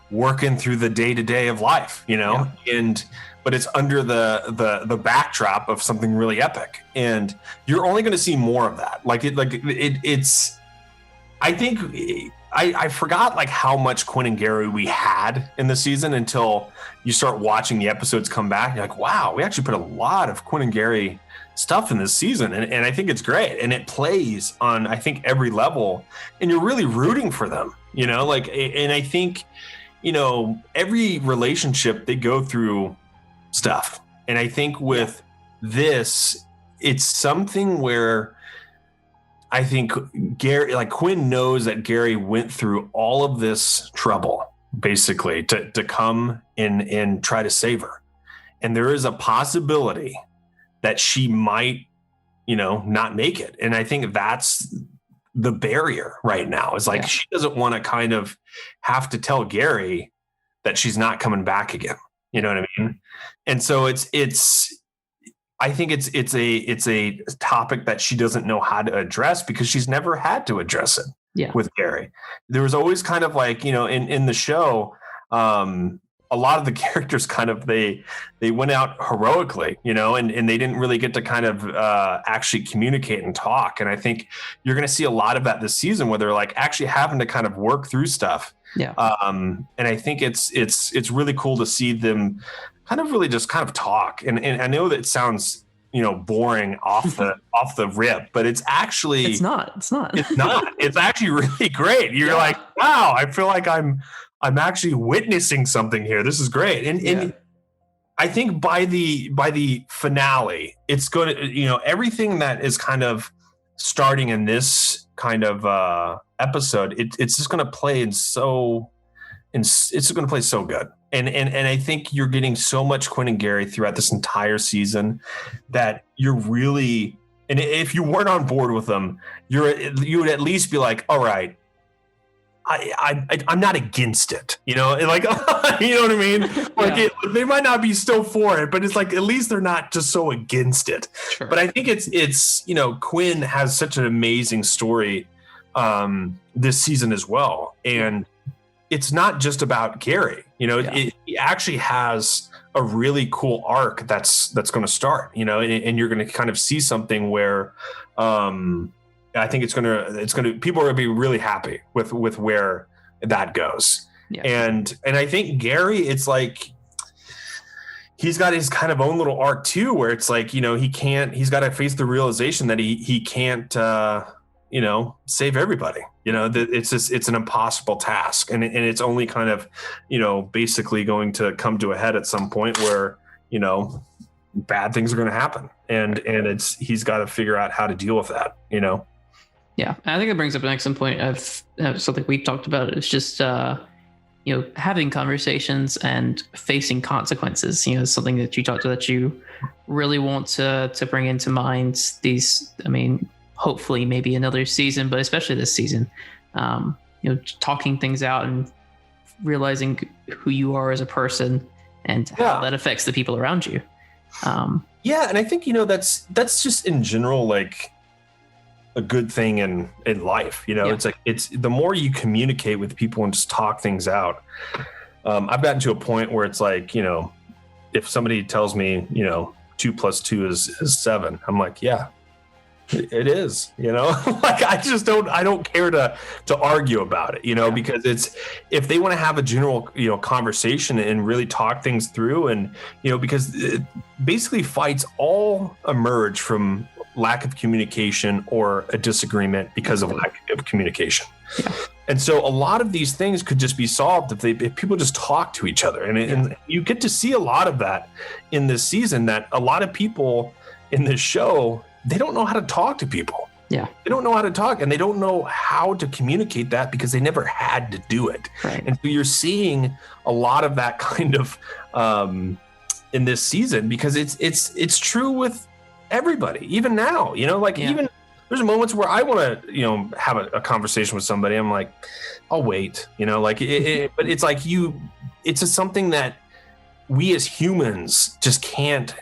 working through the day-to-day of life. But it's under the backdrop of something really epic, and you're only going to see more of that. It's. I think I forgot like how much Quinn and Gary we had in the season until you start watching the episodes come back. You're like, wow, we actually put a lot of Quinn and Gary stuff in this season, and I think it's great, and it plays on I think every level, and you're really rooting for them. And I think every relationship they go through stuff. And I think with this, it's something where I think Quinn knows that Gary went through all of this trouble basically to come and try to save her. And there is a possibility that she might, not make it. And I think that's the barrier right now. Is like she doesn't want to kind of have to tell Gary that she's not coming back again. You know what I mean? And so I think it's a topic that she doesn't know how to address because she's never had to address it with Gary. There was always kind of like, in the show, a lot of the characters kind of, they went out heroically, and they didn't really get to kind of actually communicate and talk. And I think you're going to see a lot of that this season where they're like actually having to kind of work through stuff. Yeah. And I think it's really cool to see them kind of really just kind of talk. And I know that it sounds, boring off the rip, but it's actually, it's not. It's actually really great. You're like, wow, I feel like I'm actually witnessing something here. This is great. And I think by the finale, it's going to, everything that is kind of starting in this kind of episode, it's just going to play it's going to play so good. And I think you're getting so much Quinn and Gary throughout this entire season that you're really, and if you weren't on board with them, you would at least be like, all right, I'm not against it, like, you know what I mean? Like they might not be still for it, but it's like, at least they're not just so against it. Sure. But I think it's, Quinn has such an amazing story this season as well. And it's not just about Gary, he actually has a really cool arc that's going to start, and you're going to kind of see something where, I think it's going to, people are going to be really happy with where that goes. Yeah. And I think Gary, it's like, he's got his kind of own little arc too, where it's like, he's got to face the realization that he can't, save everybody, it's an impossible task. And it's only kind of, basically going to come to a head at some point where, bad things are going to happen. And he's got to figure out how to deal with that, Yeah, I think it brings up an excellent point of something we talked about. It's just, having conversations and facing consequences. Something that you talked to that you really want to bring into mind. Hopefully maybe another season, but especially this season. Talking things out and realizing who you are as a person and how that affects the people around you. And I think that's just in general like a good thing in life. It's like it's the more you communicate with people and just talk things out. I've gotten to a point where it's like, if somebody tells me 2 + 2 is 7, I'm like, yeah, It is, like I don't care to argue about it, because it's, if they want to have a general, conversation and really talk things through, and, because basically fights all emerge from lack of communication or a disagreement because of lack of communication. Yeah. And so a lot of these things could just be solved if people just talk to each other. And you get to see a lot of that in this season, that a lot of people in this show, they don't know how to talk to people. Yeah. They don't know how to talk, and they don't know how to communicate that because they never had to do it. Right. And so you're seeing a lot of that kind of in this season, because it's true with everybody, even now, even there's moments where I want to, have a conversation with somebody. I'm like, I'll wait, but it's like it's just something that we as humans just can't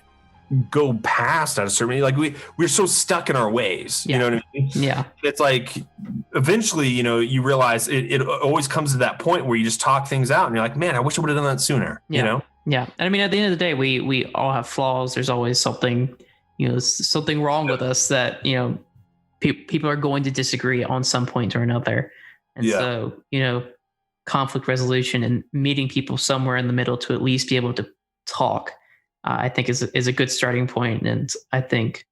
go past at a certain, like we're so stuck in our ways, you know what I mean? Yeah. It's like eventually, you realize it always comes to that point where you just talk things out and you're like, man, I wish I would have done that sooner, Yeah. And I mean, at the end of the day, we all have flaws. There's always something, something wrong with us that, people are going to disagree on some point or another. And so, conflict resolution and meeting people somewhere in the middle to at least be able to talk, I think is a good starting point. And I think,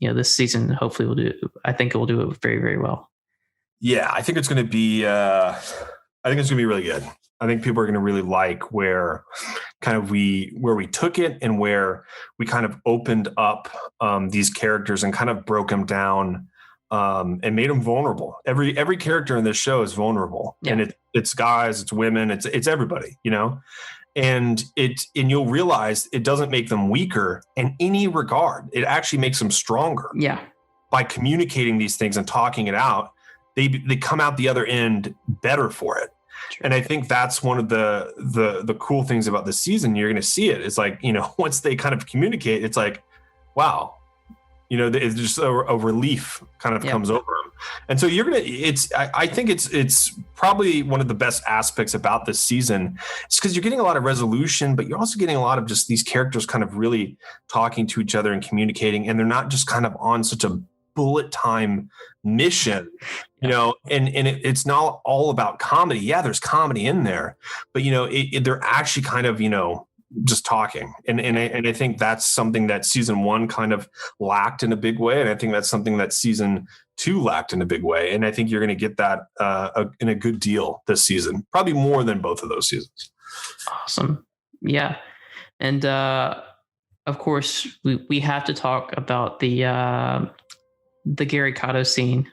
this season hopefully it will do it very, very well. Yeah, I think it's going to be, really good. I think people are going to really like where we took it and where we kind of opened up these characters and kind of broke them down and made them vulnerable. Every character in this show is vulnerable, and it's guys, it's women, it's everybody, and you'll realize it doesn't make them weaker in any regard. It actually makes them stronger. Yeah. By communicating these things and talking it out, they come out the other end better for it. True. And I think that's one of the cool things about this season. You're going to see it. It's like, once they kind of communicate, it's like, wow, it's just a relief kind of comes over them. And so I think it's probably one of the best aspects about this season. It's because you're getting a lot of resolution, but you're also getting a lot of just these characters kind of really talking to each other and communicating. And they're not just kind of on such a bullet time mission, and it's not all about comedy. Yeah, there's comedy in there, but they're actually kind of, just talking. And I think that's something that season 1 kind of lacked in a big way. And I think that's something that season 2 lacked in a big way. And I think you're going to get that in a good deal this season, probably more than both of those seasons. Awesome. Yeah. And of course we have to talk about the Gary Cotto scene.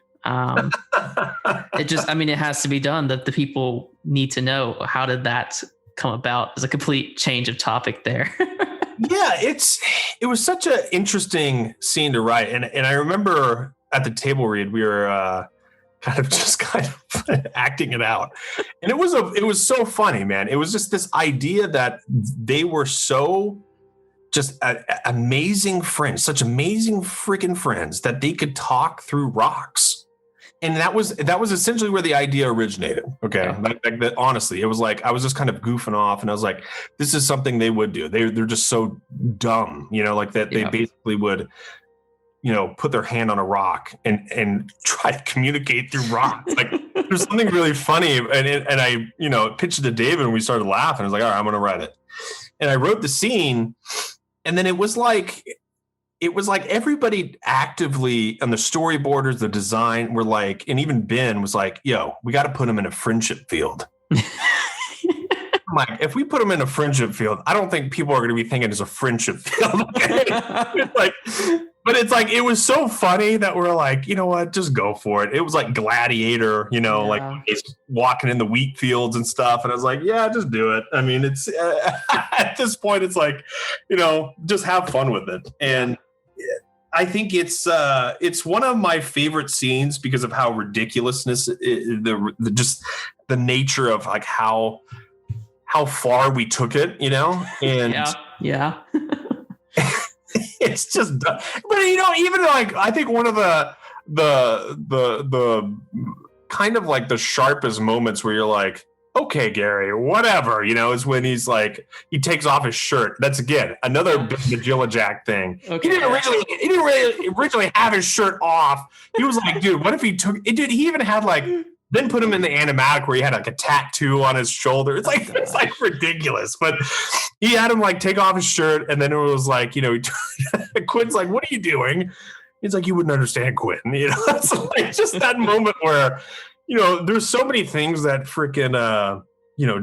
It has to be done. That the people need to know, how did that come about? There's a complete change of topic there. Yeah, it was such an interesting scene to write, and I remember at the table read we were kind of acting it out, and it was so funny, man. It was just this idea that they were so just amazing friends, such amazing freaking friends, that they could talk through rocks. And that was essentially where the idea originated. Okay. Yeah. Like that, honestly, it was like, I was just kind of goofing off and I was like, this is something they would do. They're just so dumb, like that. They basically would, put their hand on a rock and try to communicate through rocks. Like there's something really funny. And I, pitched it to David and we started laughing. I was like, all right, I'm going to write it. And I wrote the scene, and then it was like everybody actively on the storyboarders, the design were like, and even Ben was like, yo, we got to put him in a friendship field. I'm like, if we put him in a friendship field, I don't think people are going to be thinking it's a friendship field. But it's like, it was so funny that we're like, you know what, just go for it. It was like Gladiator, like he's walking in the wheat fields and stuff. And I was like, yeah, just do it. I mean, it's at this point, it's like, just have fun with it. And I think it's one of my favorite scenes because of how ridiculousness, just the nature of like how far we took it, and yeah. It's just, but even like, I think one of the kind of like the sharpest moments where you're like, okay, Gary, whatever, is when he's like, he takes off his shirt. That's again another Magilla Jack thing. Okay. He didn't really originally have his shirt off. He was like, dude, what if he took it? Dude, he even had like, then put him in the animatic where he had like a tattoo on his shoulder. It's like ridiculous. But he had him like take off his shirt, and then it was like, Quinn's like, what are you doing? He's like, you wouldn't understand, Quinn. It's like just that moment where, there's so many things that freaking,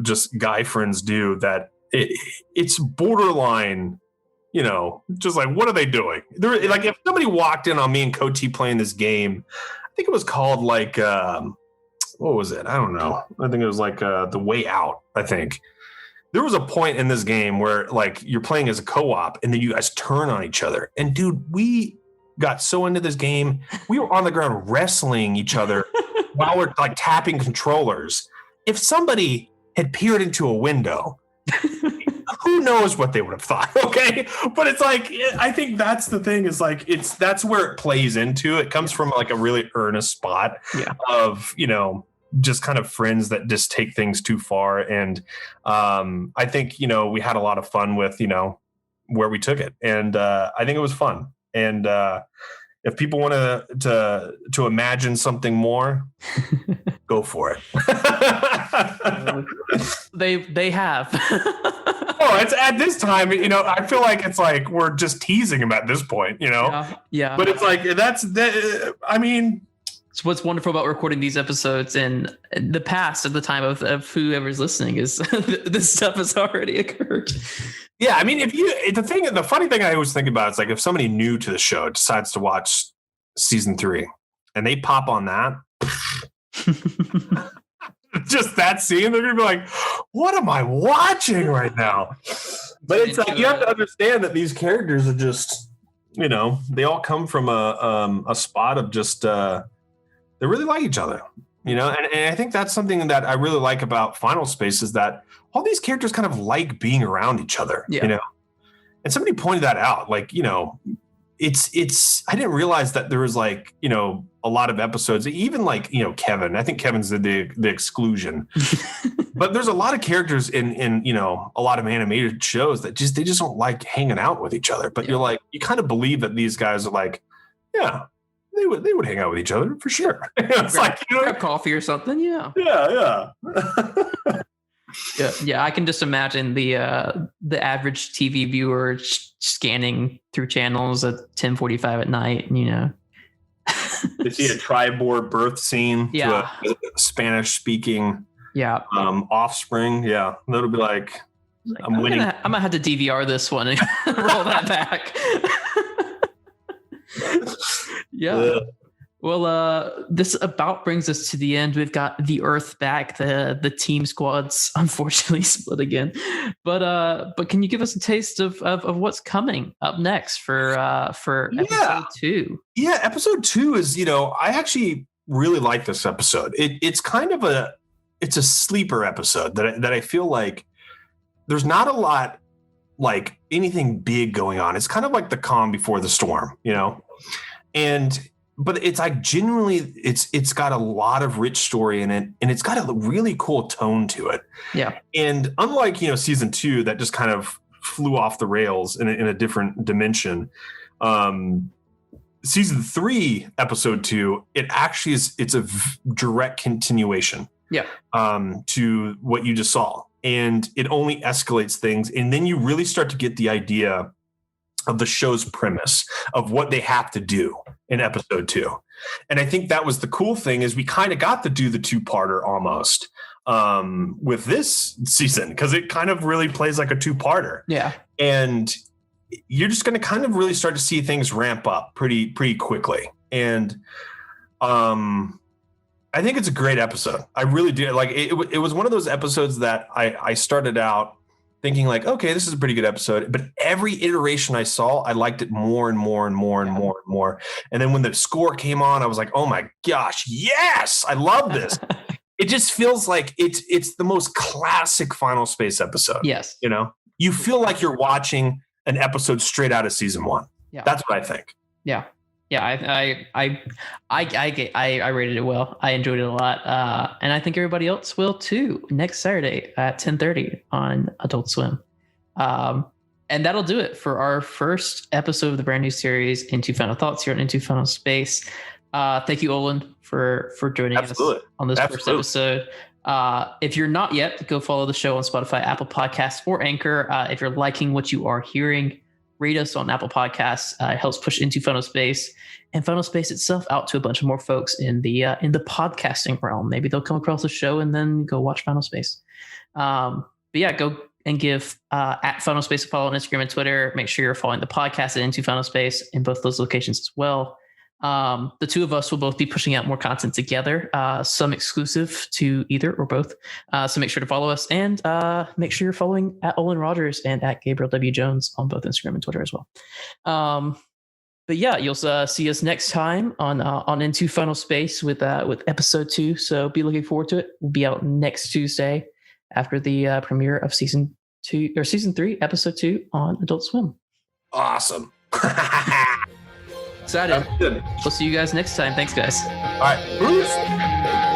just guy friends do that it's borderline, just like, what are they doing? They're like, if somebody walked in on me and Coty playing this game, I think it was called like, what was it? I don't know. I think it was like The Way Out, I think. There was a point in this game where like you're playing as a co-op and then you guys turn on each other. And dude, we got so into this game. We were on the ground wrestling each other while we're like tapping controllers. If somebody had peered into a window, who knows what they would have thought. Okay. But it's like, I think that's the thing is like, that's where it plays into. It comes from like a really earnest spot of, just kind of friends that just take things too far. And I think, we had a lot of fun with, where we took it. And I think it was fun. And if people want to imagine something more, go for it. They have. Oh, it's at this time, I feel like it's like we're just teasing them at this point, Yeah. But it's like I mean, so what's wonderful about recording these episodes in the past at the time of whoever's listening is this stuff has already occurred. Yeah, I mean, the funny thing I always think about is like if somebody new to the show decides to watch season 3 and they pop on that, just that scene, they're gonna be like, "What am I watching right now?" But it's like you have to understand that these characters are just, they all come from a spot of just they really like each other, and I think that's something that I really like about Final Space is that all these characters kind of like being around each other, and somebody pointed that out, like, it's I didn't realize that there was like, a lot of episodes, even like, Kevin, I think Kevin's the exclusion, but there's a lot of characters in a lot of animated shows that they just don't like hanging out with each other. But you're like, you kind of believe that these guys are like, yeah, they would hang out with each other for sure. It's like, grab coffee or something. Yeah. Yeah. I can just imagine the average TV viewer scanning through channels at 10:45 at night. They see a tri-board birth scene to a Spanish speaking offspring. Yeah, that'll be like I'm winning. I'm gonna have to DVR this one and roll that back. Yeah. Well, this about brings us to the end. We've got the Earth back. The team squads unfortunately split again, but can you give us a taste of what's coming up next for episode 2? Yeah, episode 2 is I actually really like this episode. It's kind of a sleeper episode that I feel like there's not a lot like anything big going on. It's kind of like the calm before the storm, but it's like genuinely, it's got a lot of rich story in it, and it's got a really cool tone to it. Yeah. And unlike season 2 that just kind of flew off the rails in a different dimension, season 3, episode 2, it actually it's a direct continuation. Yeah. To what you just saw, and it only escalates things, and then you really start to get the idea of the show's premise of what they have to do in episode 2. And I think that was the cool thing is we kind of got to do the 2-parter almost with this season, because it kind of really plays like a 2-parter. Yeah. And you're just going to kind of really start to see things ramp up pretty quickly. And I think it's a great episode. I really do. Like it was one of those episodes that I started out thinking like, okay, this is a pretty good episode. But every iteration I saw, I liked it more and more and more and more and more. And then when the score came on, I was like, oh my gosh, yes, I love this. It just feels like it's the most classic Final Space episode. Yes. You feel like you're watching an episode straight out of season 1. Yeah. That's what I think. Yeah. I rated it well. I enjoyed it a lot, and I think everybody else will too. Next Saturday at 10:30 on Adult Swim, and that'll do it for our first episode of the brand new series, Into Final Thoughts, here on Into Final Space. Thank you, Olan, for joining us on this first episode. If you're not yet, go follow the show on Spotify, Apple Podcasts, or Anchor. If you're liking what you are hearing, rate us on Apple Podcasts. It helps push Into Final Space and Final Space itself out to a bunch of more folks in the podcasting realm. Maybe they'll come across the show and then go watch Final Space. But yeah, go and give at Final Space a follow on Instagram and Twitter. Make sure you're following the podcast at Into Final Space in both those locations as well. The two of us will both be pushing out more content together, some exclusive to either or both. So make sure to follow us, and make sure you're following at Olan Rogers and at Gabriel W. Jones on both Instagram and Twitter as well. But yeah, you'll see us next time on Into Final Space with episode 2. So be looking forward to it. We'll be out next Tuesday after the premiere of season 3, episode 2 on Adult Swim. Awesome. Excited. We'll see you guys next time. Thanks, guys. All right. Bruce.